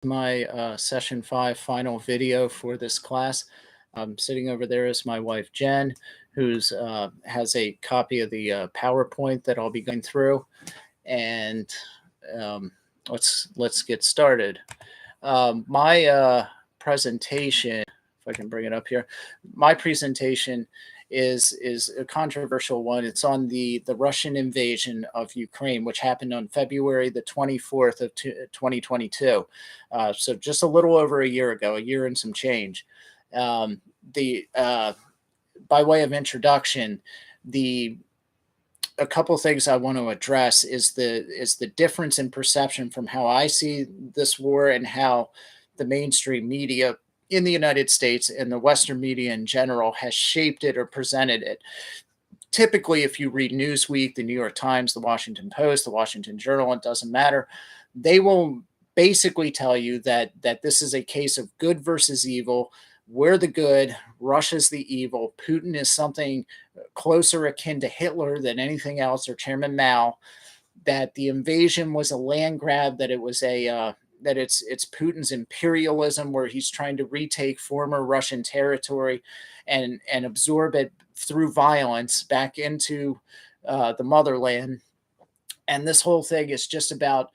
My session 5 final video for this class. Sitting over there is my wife Jen, who's has a copy of the PowerPoint that I'll be going through, and um, let's get started. My presentation, if I can bring it up here, my presentation is a controversial one. It's on the Russian invasion of Ukraine, which happened on February the 24th of 2022. So just a little over a year ago, a year and some change. The By way of introduction, the a couple things I want to address is the difference in perception from how I see this war and how the mainstream media in the United States and the Western media in general has shaped it or presented it. Typically, if you read Newsweek, the New York Times, the Washington Post, the Washington Journal, it doesn't matter. They will basically tell you that this is a case of good versus evil. We're the good, Russia's the evil. Putin is something closer akin to Hitler than anything else, or Chairman Mao. That the invasion was a land grab, that it was a that it's Putin's imperialism, where he's trying to retake former Russian territory and absorb it through violence back into the motherland. And this whole thing is just about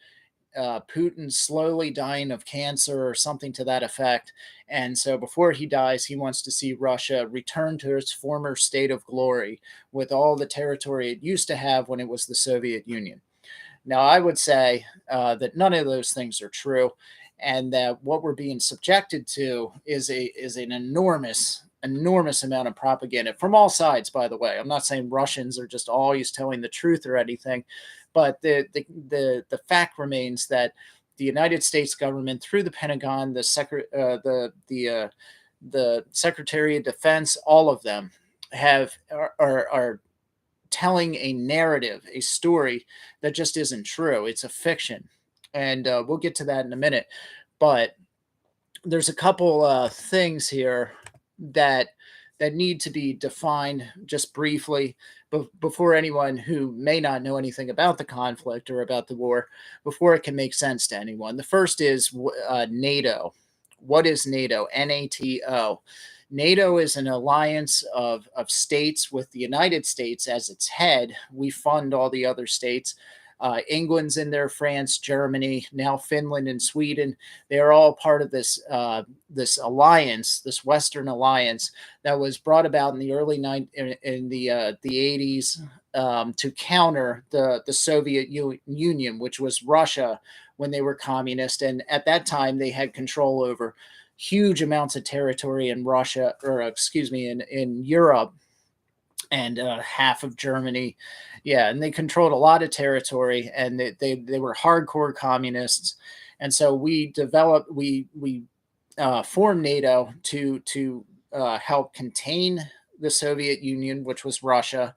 Putin slowly dying of cancer or something to that effect. And so before he dies, he wants to see Russia return to its former state of glory with all the territory it used to have when it was the Soviet Union. Now, I would say that none of those things are true, and that what we're being subjected to is an enormous amount of propaganda from all sides. By the way, I'm not saying Russians are just always telling the truth or anything, but the fact remains that the United States government, through the Pentagon, the Secretary of Defense, all of them are telling a narrative, a story that just isn't true. It's a fiction, and we'll get to that in a minute. But there's a couple things here that need to be defined just briefly before anyone who may not know anything about the conflict or about the war, before it can make sense to anyone. The first is NATO. What is NATO? NATO. NATO is an alliance of states with the United States as its head. We fund all the other states. England's in there, France, Germany, now Finland and Sweden. They are all part of this alliance, this Western alliance that was brought about in the in the 80s, to counter the Soviet Union, which was Russia when they were communist, and at that time they had control over huge amounts of territory in Russia, or excuse me, in Europe, and half of Germany. Yeah, and they controlled a lot of territory, and they were hardcore communists. And so we formed NATO to help contain the Soviet Union, which was Russia,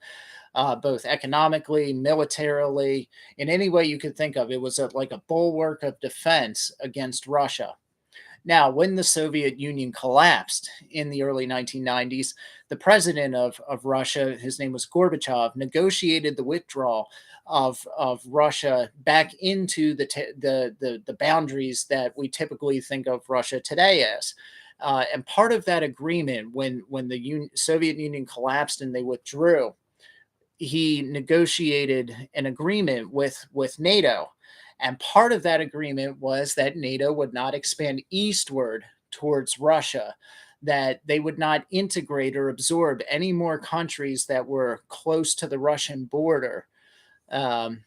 both economically, militarily, in any way you could think of. It was like a bulwark of defense against Russia. Now, when the Soviet Union collapsed in the early 1990s, the president of Russia, his name was Gorbachev, negotiated the withdrawal of Russia back into the boundaries that we typically think of Russia today as. And part of that agreement, when the Soviet Union collapsed and they withdrew, he negotiated an agreement with NATO. And part of that agreement was that NATO would not expand eastward towards Russia, that they would not integrate or absorb any more countries that were close to the Russian border. Um,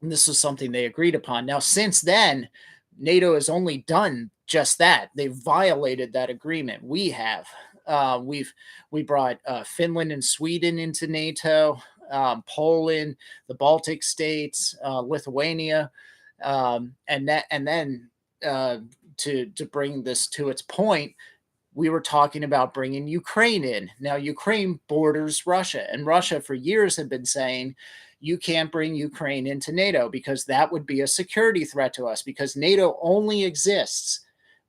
and this was something they agreed upon. Now, since then, NATO has only done just that. They've violated that agreement. We have. We brought Finland and Sweden into NATO, Poland, the Baltic states, Lithuania, and then to bring this to its point, we were talking about bringing Ukraine in. Now, Ukraine borders Russia, and Russia for years had been saying, you can't bring Ukraine into NATO because that would be a security threat to us, because NATO only exists.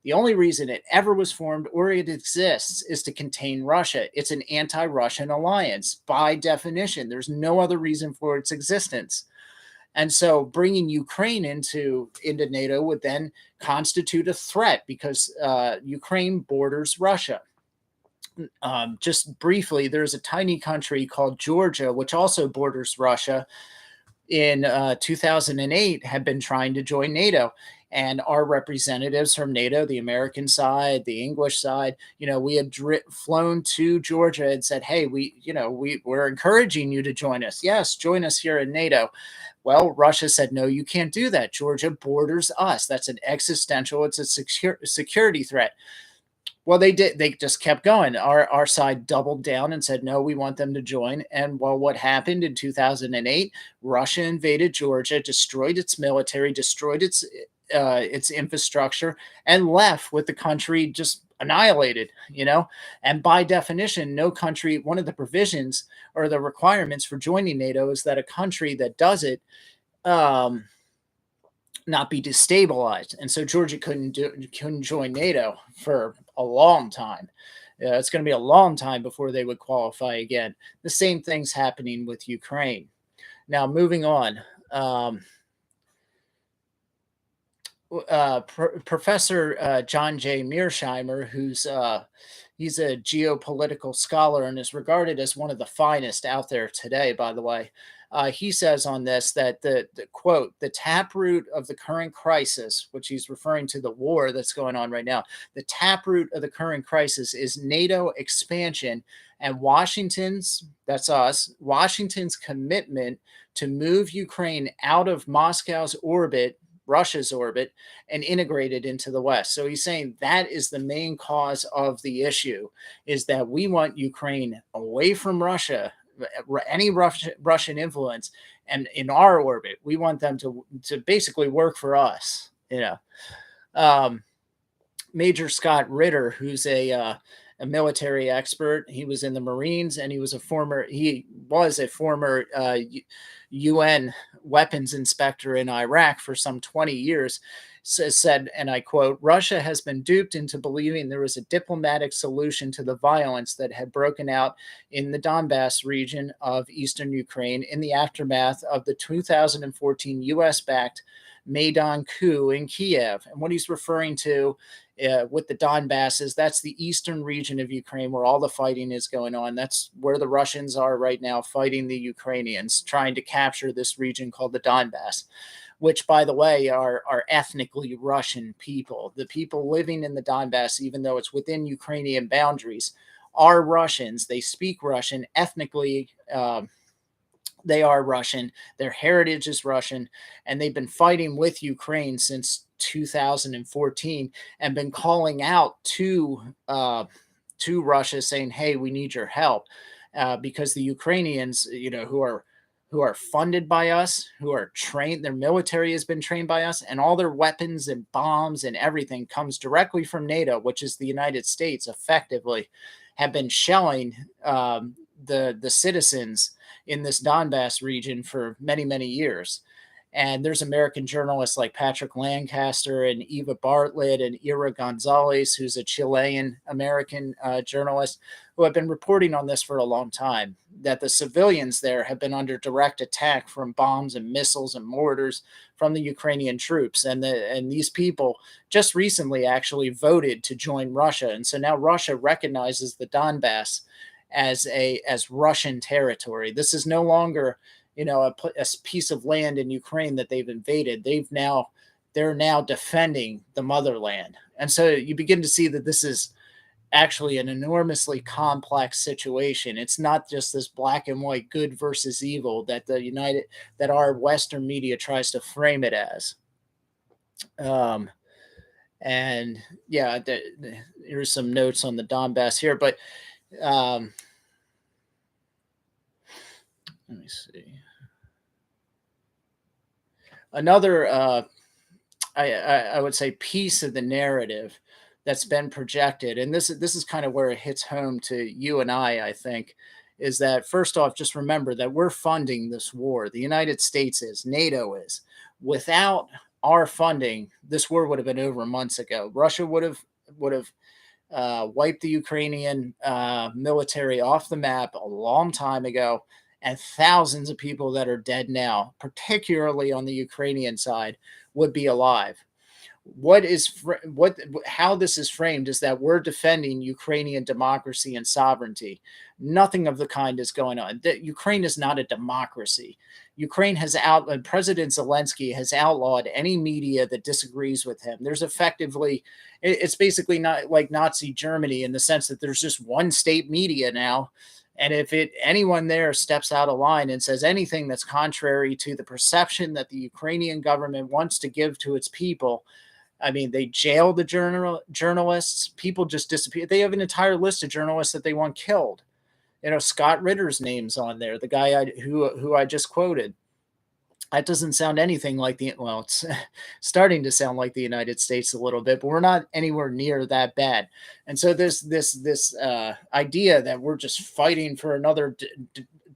The only reason it ever was formed or it exists is to contain Russia. It's an anti-Russian alliance by definition. There's no other reason for its existence. And so bringing Ukraine into NATO would then constitute a threat because Ukraine borders Russia. Just briefly, there's a tiny country called Georgia, which also borders Russia. In 2008, had been trying to join NATO, and our representatives from NATO, the American side, the English side, we had flown to Georgia and said, "Hey, we're encouraging you to join us. Yes, join us here in NATO." Well, Russia said, "No, you can't do that. Georgia borders us. That's an existential. It's a security threat." Well, they did. They just kept going. Our side doubled down and said, "No, we want them to join." And well, what happened in 2008? Russia invaded Georgia, destroyed its military, destroyed its infrastructure, and left with the country just annihilated. And by definition, no country. One of the provisions or the requirements for joining NATO is that a country that does it. Um, Not be destabilized. And so Georgia couldn't join NATO for a long time. It's going to be a long time before they would qualify again. The same thing's happening with Ukraine. Now, moving on. Professor John J. Mearsheimer, he's a geopolitical scholar and is regarded as one of the finest out there today, by the way. He says on this that the quote, the taproot of the current crisis, which he's referring to the war that's going on right now, the taproot of the current crisis is NATO expansion and that's us, Washington's commitment to move Ukraine out of Moscow's orbit, Russia's orbit, and integrate it into the West. So he's saying that is the main cause of the issue, is that we want Ukraine away from Russia, any Russian influence, and in our orbit. We want them to basically work for us. Major Scott Ritter, who's a military expert. He was in the Marines, and he was a former UN weapons inspector in Iraq for some 20 years, said, and I quote, "Russia has been duped into believing there was a diplomatic solution to the violence that had broken out in the Donbass region of eastern Ukraine in the aftermath of the 2014 US-backed Maidan coup in Kiev." And what he's referring to with the Donbass is that's the eastern region of Ukraine where all the fighting is going on. That's where the Russians are right now, fighting the Ukrainians, trying to capture this region called the Donbass, which, by the way, are ethnically Russian people. The people living in the Donbass, even though it's within Ukrainian boundaries, are Russians. They speak Russian ethnically. They are Russian. Their heritage is Russian, and they've been fighting with Ukraine since 2014 and been calling out to Russia, saying, "Hey, we need your help," because the Ukrainians, who are funded by us, who are trained, their military has been trained by us, and all their weapons and bombs and everything comes directly from NATO, which is the United States, effectively, have been shelling the citizens in this Donbass region for many, many years. And there's American journalists like Patrick Lancaster and Eva Bartlett and Ira Gonzalez, who's a Chilean American journalist, who have been reporting on this for a long time, that the civilians there have been under direct attack from bombs and missiles and mortars from the Ukrainian troops. And these people just recently actually voted to join Russia. And so now Russia recognizes the Donbass as Russian territory. This is no longer, a piece of land in Ukraine that they've invaded. They're now defending the motherland. And so you begin to see that this is actually an enormously complex situation. It's not just this black and white good versus evil that our Western media tries to frame it as. And yeah, here's some notes on the Donbass here, but let me see. Another, I would say, piece of the narrative that's been projected, and this is kind of where it hits home to you and I think, is that first off, just remember that we're funding this war. The United States is, NATO is. Without our funding, this war would have been over months ago. Russia would have wiped the Ukrainian military off the map a long time ago, and thousands of people that are dead now, particularly on the Ukrainian side, would be alive. How this is framed is that we're defending Ukrainian democracy and sovereignty. Nothing of the kind is going on. Ukraine is not a democracy. Ukraine has outlawed President Zelensky has outlawed any media that disagrees with him. There's effectively it's basically not like Nazi Germany in the sense that there's just one state media now. And if anyone there steps out of line and says anything that's contrary to the perception that the Ukrainian government wants to give to its people, I mean, they jail the journalists. People just disappear. They have an entire list of journalists that they want killed. Scott Ritter's name's on there, the guy who I just quoted. That doesn't sound anything like it's starting to sound like the United States a little bit, but we're not anywhere near that bad. And so this idea that we're just fighting for another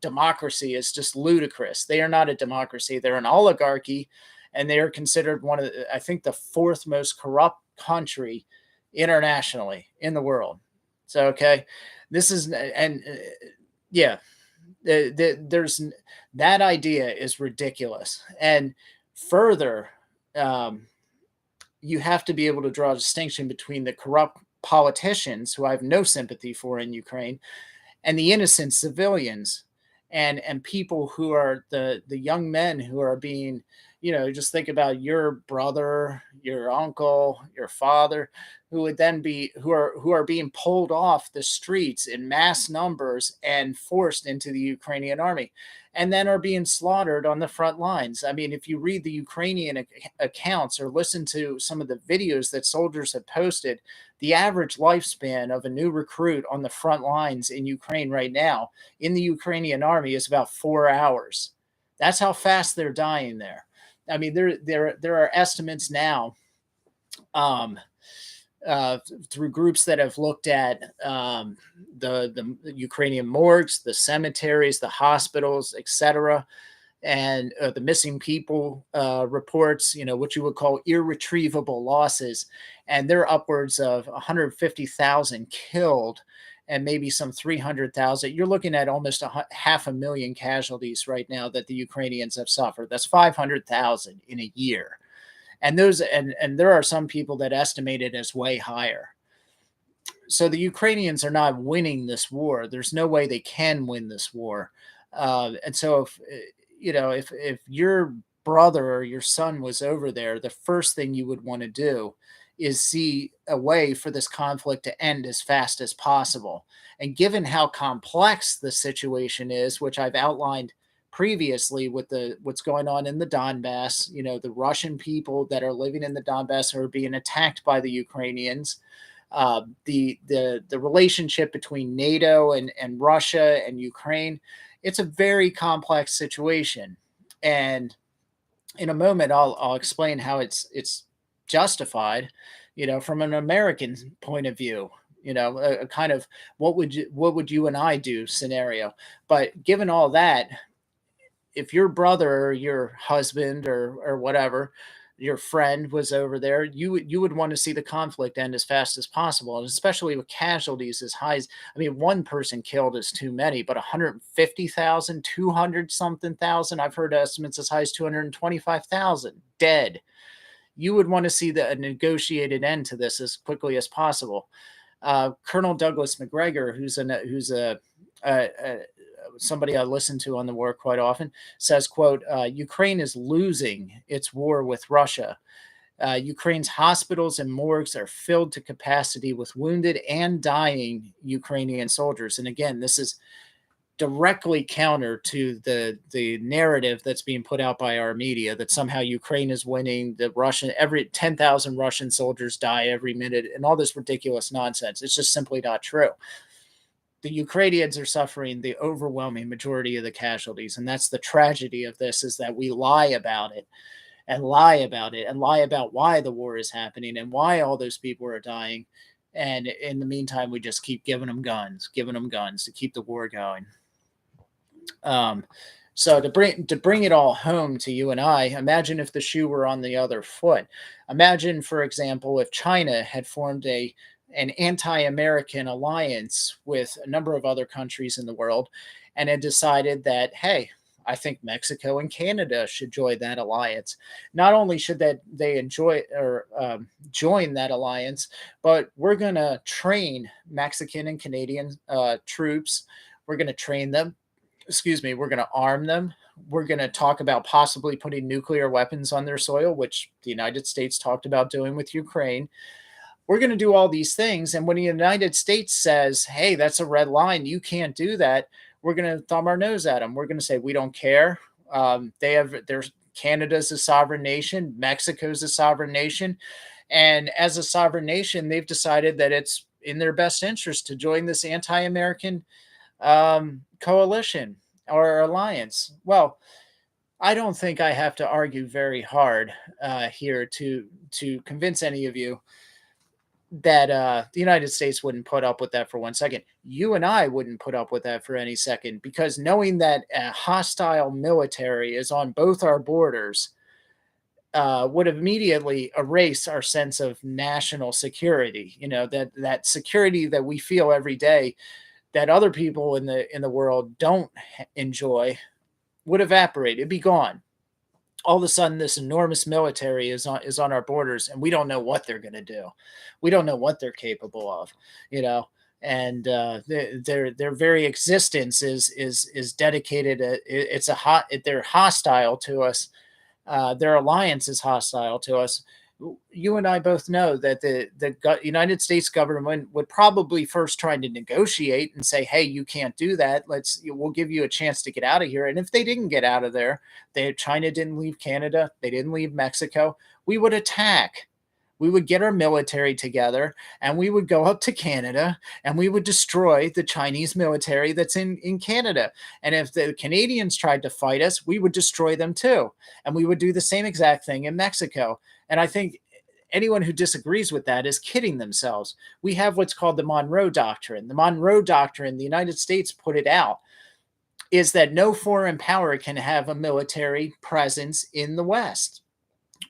democracy is just ludicrous. They are not a democracy. They're an oligarchy, and they are considered one of I think the fourth most corrupt country internationally in the world. So, okay, this is, and yeah, there's that idea is ridiculous. And further, you have to be able to draw a distinction between the corrupt politicians, who I have no sympathy for in Ukraine, and the innocent civilians, and people who are the young men who are being, just think about your brother, your uncle, your father, who are being pulled off the streets in mass numbers and forced into the Ukrainian army, and then are being slaughtered on the front lines. I mean, if you read the Ukrainian accounts or listen to some of the videos that soldiers have posted, the average lifespan of a new recruit on the front lines in Ukraine right now in the Ukrainian army is about 4 hours. That's how fast they're dying there. I mean, there are estimates now, through groups that have looked at the Ukrainian morgues, the cemeteries, the hospitals, etc., and the missing people reports, what you would call irretrievable losses, and they're upwards of 150,000 killed and maybe some 300,000. You're looking at almost 500,000 casualties right now that the Ukrainians have suffered. That's 500,000 in a year. And there are some people that estimate it as way higher. So the Ukrainians are not winning this war. There's no way they can win this war. And so if your brother or your son was over there, the first thing you would want to do is see a way for this conflict to end as fast as possible. And given how complex the situation is, which I've outlined previously with what's going on in the Donbass, the Russian people that are living in the Donbass are being attacked by the Ukrainians. The relationship between NATO and Russia and Ukraine, it's a very complex situation. And in a moment, I'll explain how it's justified, from an American point of view, a kind of what would you and I do scenario. But given all that, if your brother or your husband or whatever, your friend was over there, you would want to see the conflict end as fast as possible, and especially with casualties as high as, I mean, one person killed is too many, but 150,000, 200 something thousand, I've heard estimates as high as 225,000 dead. You would want to see a negotiated end to this as quickly as possible. Colonel Douglas Macgregor, who's somebody I listen to on the war quite often, says, quote, Ukraine is losing its war with Russia. Ukraine's hospitals and morgues are filled to capacity with wounded and dying Ukrainian soldiers. And again, this is directly counter to the narrative that's being put out by our media that somehow Ukraine is winning, every 10,000 Russian soldiers die every minute, and all this ridiculous nonsense. It's just simply not true. The Ukrainians are suffering the overwhelming majority of the casualties, and that's the tragedy of this, is that we lie about it and lie about it and lie about why the war is happening and why all those people are dying. And in the meantime, we just keep giving them guns to keep the war going. So to bring it all home to you and I, imagine if the shoe were on the other foot. Imagine, for example, if China had formed an anti-American alliance with a number of other countries in the world, and had decided that, hey, I think Mexico and Canada should join that alliance. Not only should that they enjoy or join that alliance, but we're going to train Mexican and Canadian troops. We're going to train them. Excuse me. We're going to arm them. We're going to talk about possibly putting nuclear weapons on their soil, which the United States talked about doing with Ukraine. We're going to do all these things. And when the United States says, hey, that's a red line, you can't do that, we're going to thumb our nose at them. We're going to say, we don't care. There's Canada's a sovereign nation. Mexico's a sovereign nation. And as a sovereign nation, they've decided that it's in their best interest to join this anti-American coalition or alliance. Well, I don't think I have to argue very hard here to convince any of you that the United States wouldn't put up with that for 1 second. You and I wouldn't put up with that for any second, because knowing that a hostile military is on both our borders would immediately erase our sense of national security. You know, that security that we feel every day, that other people in the world don't enjoy, would evaporate. It'd be gone. All of a sudden, this enormous military is on our borders, and we don't know what they're going to do. We don't know what they're capable of, you know. And their very existence is dedicated. They're hostile to us. Their alliance is hostile to us. You and I both know that the United States government would probably first try to negotiate and say, "Hey, you can't do that. We'll give you a chance to get out of here." And if they didn't get out of there, China didn't leave Canada, they didn't leave Mexico, we would attack. We would get our military together, and we would go up to Canada, and we would destroy the Chinese military that's in Canada. And if the Canadians tried to fight us, we would destroy them too. And we would do the same exact thing in Mexico. And I think anyone who disagrees with that is kidding themselves. We have what's called the Monroe Doctrine. The Monroe Doctrine, the United States put it out, is that no foreign power can have a military presence in the West.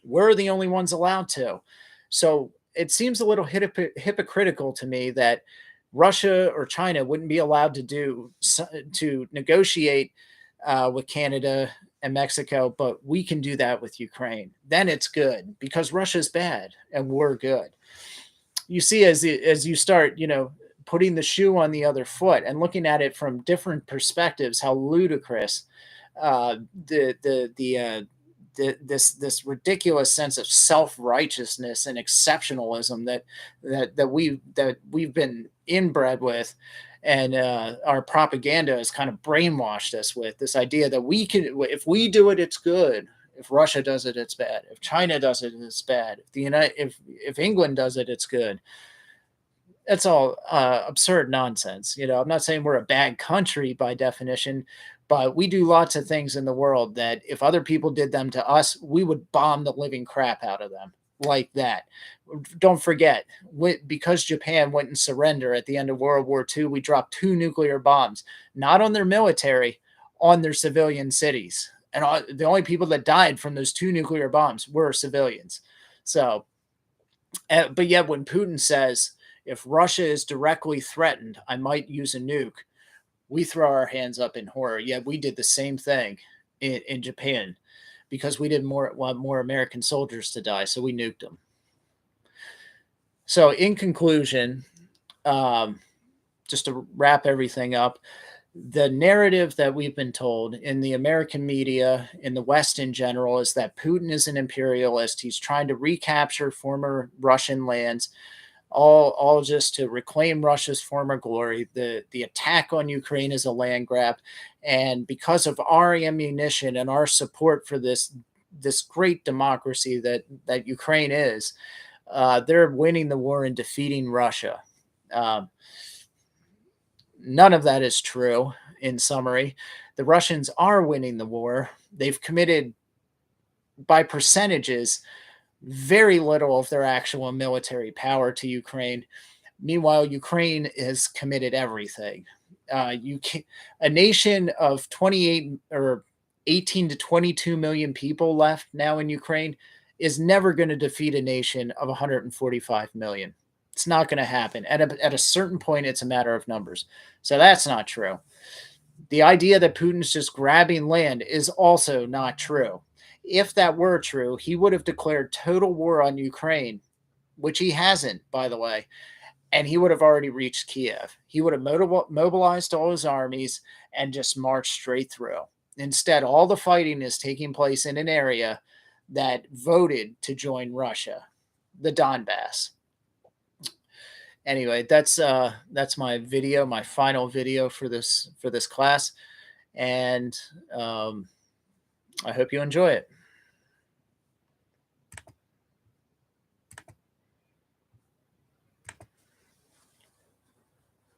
We're the only ones allowed to. So it seems a little hypocritical to me that Russia or China wouldn't be allowed to negotiate with Canada and Mexico, but we can do that with Ukraine. Then it's good, because Russia's bad and we're good. You see, as you start, putting the shoe on the other foot and looking at it from different perspectives, how ludicrous this ridiculous sense of self-righteousness and exceptionalism that we've been inbred with, and our propaganda has kind of brainwashed us with this idea that if we do it, it's good. If Russia does it, it's bad. If China does it, it's bad. If England does it, it's good. That's all absurd nonsense. I'm not saying we're a bad country by definition, but we do lots of things in the world that if other people did them to us, we would bomb the living crap out of them like that. Don't forget, because Japan wouldn't surrender at the end of World War II, we dropped 2 nuclear bombs, not on their military, on their civilian cities. And the only people that died from those 2 nuclear bombs were civilians. So, but yet when Putin says, if Russia is directly threatened, I might use a nuke, we throw our hands up in horror. Yeah, we did the same thing in Japan, because we didn't want more American soldiers to die, so we nuked them. So in conclusion, just to wrap everything up, the narrative that we've been told in the American media, in the West in general, is that Putin is an imperialist. He's trying to recapture former Russian lands, all just to reclaim Russia's former glory. The attack on Ukraine is a land grab, and because of our ammunition and our support for this great democracy that Ukraine is, they're winning the war and defeating Russia. None of that is true. In summary, the Russians are winning the war. They've committed, by percentages, very little of their actual military power to Ukraine. Meanwhile, Ukraine has committed everything. A nation of 18 to 22 million people left now in Ukraine is never going to defeat a nation of 145 million. It's not going to happen. At a certain point, it's a matter of numbers. So that's not true. The idea that Putin's just grabbing land is also not true. If that were true, he would have declared total war on Ukraine, which he hasn't, by the way, and he would have already reached Kiev. He would have mobilized all his armies and just marched straight through. Instead, all the fighting is taking place in an area that voted to join Russia, the Donbass. Anyway, that's my video, my final video for this class, and I hope you enjoy it.